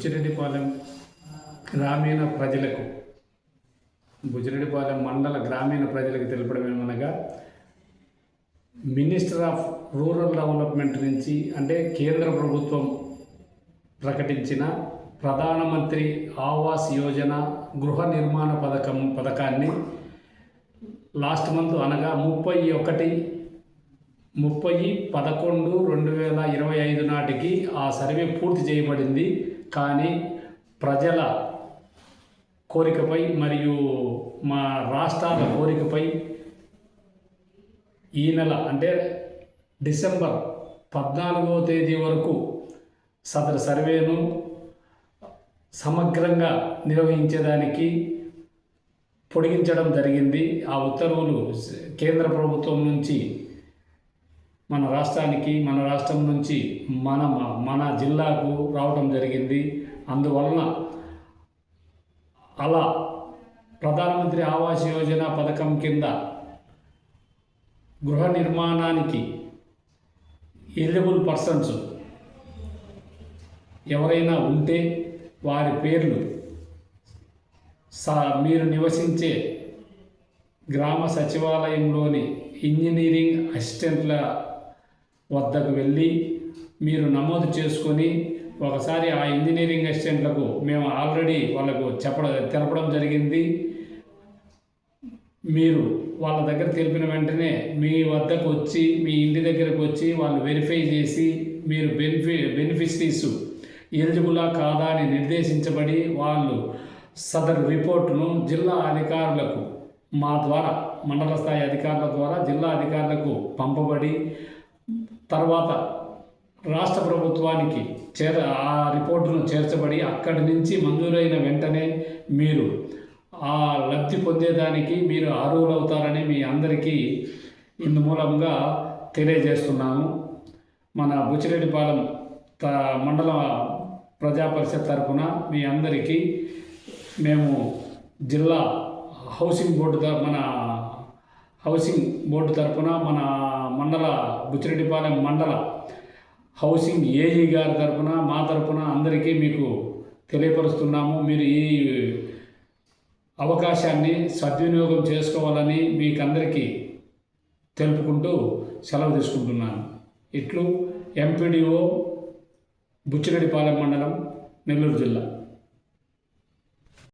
బుచ్చిరెడ్డిపాలెం గ్రామీణ ప్రజలకు బుచ్చిరెడ్డిపాలెం మండల గ్రామీణ ప్రజలకు తెలపడం ఏమనగా మినిస్టర్ ఆఫ్ రూరల్ డెవలప్మెంట్ నుంచి అంటే కేంద్ర ప్రభుత్వం ప్రకటించిన ప్రధానమంత్రి ఆవాస్ యోజన గృహ నిర్మాణ పథకాన్ని లాస్ట్ మంత్ అనగా 30/11/2025 నాటికి ఆ సర్వే పూర్తి చేయబడింది. కానీ ప్రజల కోరికపై మరియు మా రాష్ట్రాల కోరికపై ఈ నెల అంటే డిసెంబర్ 14వ తేదీ వరకు సదరు సర్వేను సమగ్రంగా నిర్వహించేదానికి పొడిగించడం జరిగింది. ఆ ఉత్తర్వులు కేంద్ర ప్రభుత్వం నుంచి మన రాష్ట్రానికి, మన రాష్ట్రం నుంచి మన జిల్లాకు రావడం జరిగింది. అందువలన అలా ప్రధానమంత్రి ఆవాస్ యోజన పథకం కింద గృహ నిర్మాణానికి ఎలిజిబుల్ పర్సన్స్ ఎవరైనా ఉంటే వారి పేర్లు మీరు నివసించే గ్రామ సచివాలయంలోని ఇంజనీరింగ్ అసిస్టెంట్ల వద్దకు వెళ్ళి మీరు నమోదు చేసుకొని ఒకసారి ఆ ఇంజనీరింగ్ అసిస్టెంట్లకు మేము ఆల్రెడీ వాళ్ళకు తెలపడం జరిగింది. మీరు వాళ్ళ దగ్గర తెలిపిన వెంటనే మీ వద్దకు వచ్చి మీ ఇంటి దగ్గరకు వచ్చి వాళ్ళు వెరిఫై చేసి మీరు బెనిఫిషరీస్ ఎలిజిబులా కాదా అని నిర్దేశించబడి వాళ్ళు సదరు రిపోర్టును జిల్లా అధికారులకు మా ద్వారా మండల స్థాయి అధికారుల ద్వారా జిల్లా అధికారులకు పంపబడి తర్వాత రాష్ట్ర ప్రభుత్వానికి ఆ రిపోర్టును చేర్చబడి అక్కడి నుంచి మంజూరైన వెంటనే మీరు ఆ లబ్ధి పొందేదానికి మీరు అర్హులవుతారని మీ అందరికీ ఇందు మూలంగా తెలియజేస్తున్నాము. మన బుచ్చిరెడ్డిపాలెం మండల ప్రజా పరిషత్ తరఫున మీ అందరికీ మేము జిల్లా హౌసింగ్ బోర్డు తరఫున మన మండల బుచ్చిరెడ్డిపాలెం మండల హౌసింగ్ ఏఈ గారి తరఫున మా తరఫున అందరికీ మీకు తెలియపరుస్తున్నాము. మీరు ఈ అవకాశాన్ని సద్వినియోగం చేసుకోవాలని మీకందరికీ తెలుపుకుంటూ సెలవు తీసుకుంటున్నాను. ఇట్లు ఎంపీడీఓ బుచ్చిరెడ్డిపాలెం మండలం, నెల్లూరు జిల్లా.